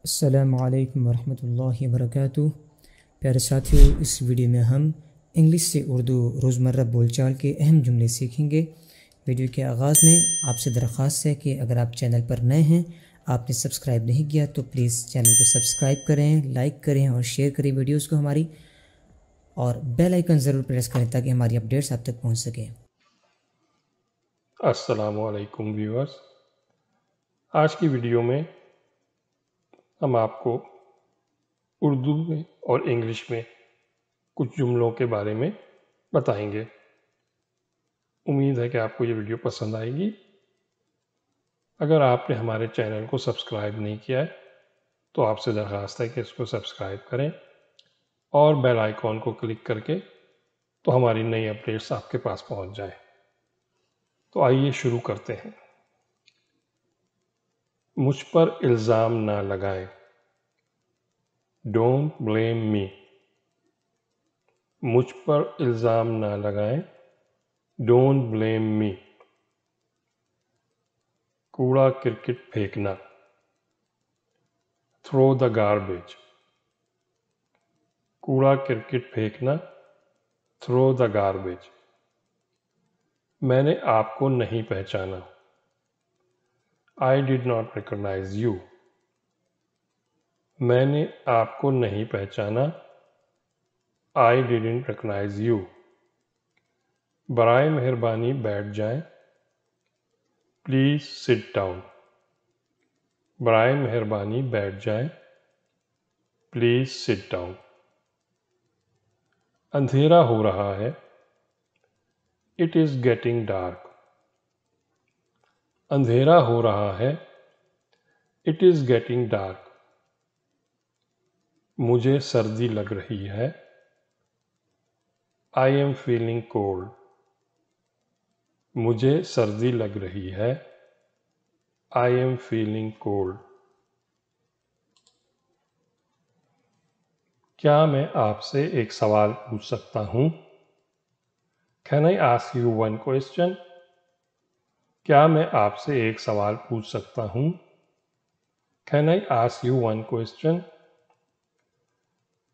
अस्सलामुअलैकुम वरहमतुल्लाहि वबरकातुहू। प्यारे साथियों, इस वीडियो में हम इंग्लिश से उर्दू रोज़मर्रा बोलचाल के अहम जुमले सीखेंगे। वीडियो के आगाज़ में आपसे दरख्वास्त है कि अगर आप चैनल पर नए हैं, आपने सब्सक्राइब नहीं किया तो प्लीज़ चैनल को सब्सक्राइब करें, लाइक करें और शेयर करें वीडियोस को हमारी, और बेल आइकन ज़रूर प्रेस करें ताकि हमारी अपडेट्स आप तक पहुंच सकें। अस्सलामुअलैकुम व्यूअर्स, आज की वीडियो में हम आपको उर्दू में और इंग्लिश में कुछ जुमलों के बारे में बताएंगे। उम्मीद है कि आपको ये वीडियो पसंद आएगी। अगर आपने हमारे चैनल को सब्सक्राइब नहीं किया है तो आपसे दरख्वास्त है कि इसको सब्सक्राइब करें और बेल आइकॉन को क्लिक करके तो हमारी नई अपडेट्स आपके पास पहुंच जाए। तो आइए शुरू करते हैं। मुझ पर इल्ज़ाम ना लगाएं। Don't blame me. मुझ पर इल्ज़ाम ना लगाएं। Don't blame me. कूड़ा क्रिकेट फेंकना। Throw the garbage. कूड़ा क्रिकेट फेंकना। Throw the garbage. मैंने आपको नहीं पहचाना। I did not recognise you. मैंने आपको नहीं पहचाना। I didn't recognise you. बराए मेहरबानी बैठ जाएं। Please sit down. बराए मेहरबानी बैठ जाएं। Please sit down. अंधेरा हो रहा है। It is getting dark. अंधेरा हो रहा है। It is getting dark. मुझे सर्दी लग रही है। I am feeling cold. मुझे सर्दी लग रही है। I am feeling cold. क्या मैं आपसे एक सवाल पूछ सकता हूँ? Can I ask you one question? क्या मैं आपसे एक सवाल पूछ सकता हूँ? Can I ask you one question?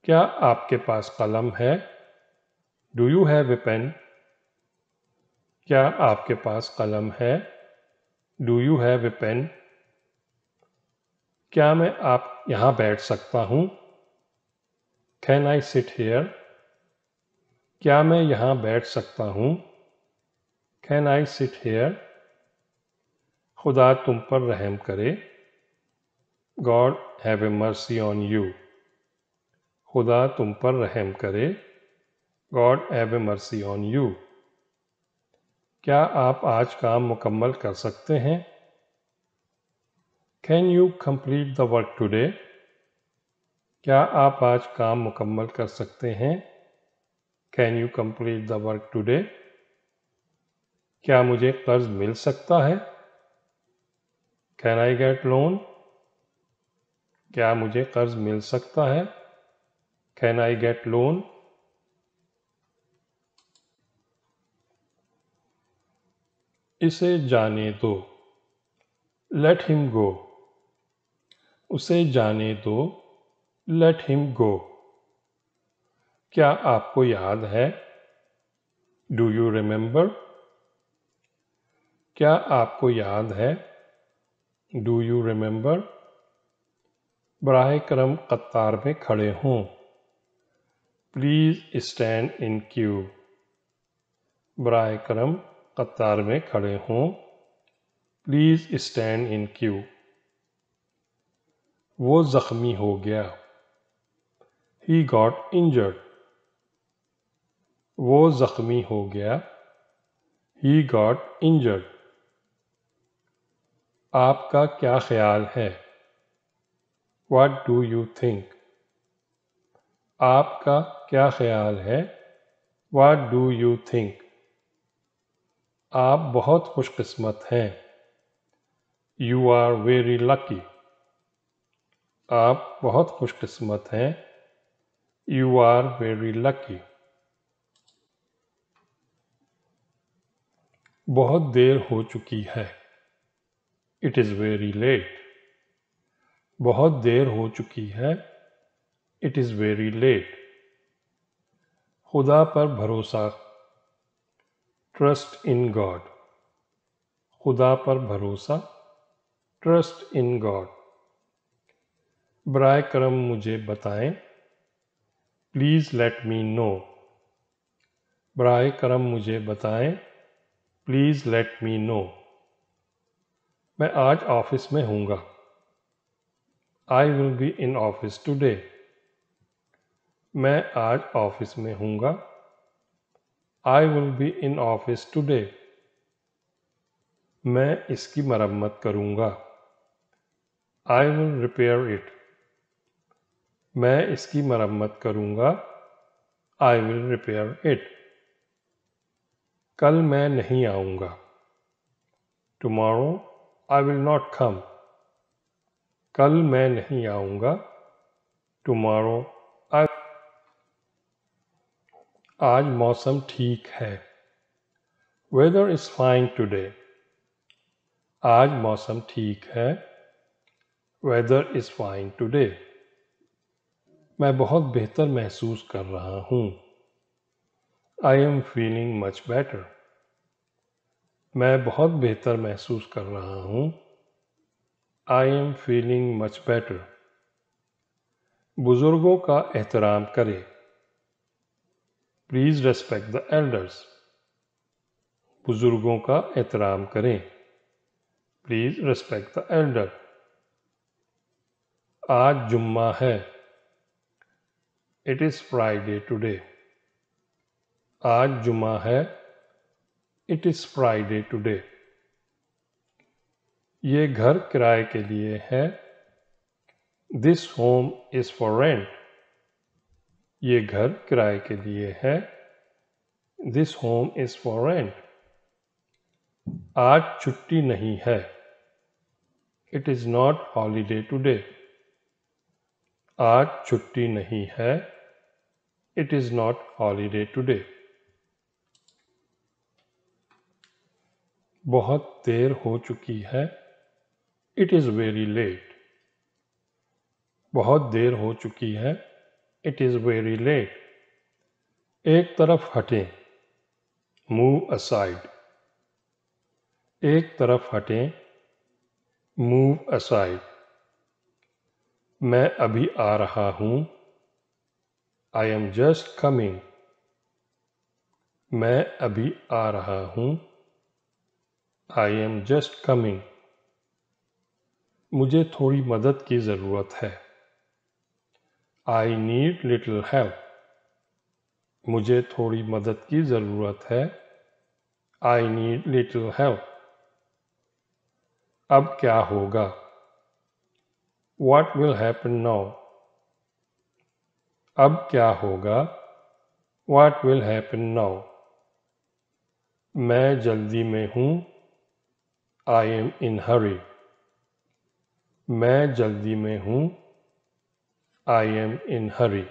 क्या आपके पास कलम है? Do you have a pen? क्या आपके पास कलम है? Do you have a pen? क्या मैं आप यहाँ बैठ सकता हूँ? Can I sit here? क्या मैं यहाँ बैठ सकता हूँ? Can I sit here? खुदा तुम पर रहम करे। God have a mercy on you. खुदा तुम पर रहम करे। God have a mercy on you. क्या आप आज काम मुकम्मल कर सकते हैं? Can you complete the work today? क्या आप आज काम मुकम्मल कर सकते हैं? Can you complete the work today? क्या मुझे कर्ज मिल सकता है? Can I get loan? क्या मुझे कर्ज मिल सकता है? Can I get loan? इसे जाने दो। Let him go. उसे जाने दो। Let him go. क्या आपको याद है? Do you remember? क्या आपको याद है? Do you remember? बराह करम कतार में खड़े हों। Please stand in queue. बराह करम कतार में खड़े हों। Please stand in queue. वो जख्मी हो गया। He got injured. वो जख्मी हो गया। He got injured. आपका क्या ख्याल है? What do you think? आपका क्या ख्याल है? What do you think? आप बहुत खुशकिस्मत हैं। You are very lucky. आप बहुत खुशकिस्मत हैं। You are very lucky. बहुत देर हो चुकी है। It is very late. बहुत देर हो चुकी है। It is very late. खुदा पर भरोसा, ट्रस्ट इन गॉड। खुदा पर भरोसा, ट्रस्ट इन गॉड। बराए करम मुझे बताएं, प्लीज़ लेट मी नो। बराए करम मुझे बताएं, प्लीज़ लेट मी नो। मैं आज ऑफिस में हूँगा। I will be in office today. मैं आज ऑफिस में हूँगा। I will be in office today. मैं इसकी मरम्मत करूँगा। I will repair it. मैं इसकी मरम्मत करूँगा। I will repair it. कल मैं नहीं आऊँगा। Tomorrow I will not come. कल मैं नहीं आऊँगा। Tomorrow I. आज मौसम ठीक है। Weather is fine today. आज मौसम ठीक है। Weather is fine today. मैं बहुत बेहतर महसूस कर रहा हूँ। आई एम फीलिंग मच बेटर। मैं बहुत बेहतर महसूस कर रहा हूँ। आई एम फीलिंग मच बेटर। बुजुर्गों का एहतराम करें। Please respect the elders. बुजुर्गों का एहतराम करें। Please respect the Elder. आज जुम्मा है। It is Friday today. आज जुम्मा है। It is Friday today. ये घर किराए के लिए है। This home is for rent. ये घर किराए के लिए है। This home is for rent. आज छुट्टी नहीं है। It is not holiday today. आज छुट्टी नहीं है। It is not holiday today. बहुत देर हो चुकी है। It is very late. बहुत देर हो चुकी है। It is very late. एक तरफ हटें। Move aside. एक तरफ हटें। Move aside. मैं अभी आ रहा हूँ। I am just coming. मैं अभी आ रहा हूँ। I am just coming. मुझे थोड़ी मदद की ज़रूरत है। I need little help. मुझे थोड़ी मदद की ज़रूरत है। I need little help. अब क्या होगा? What will happen now? अब क्या होगा? What will happen now? मैं जल्दी में हूँ। I am in hurry. मैं जल्दी में हूँ। I am in hurry.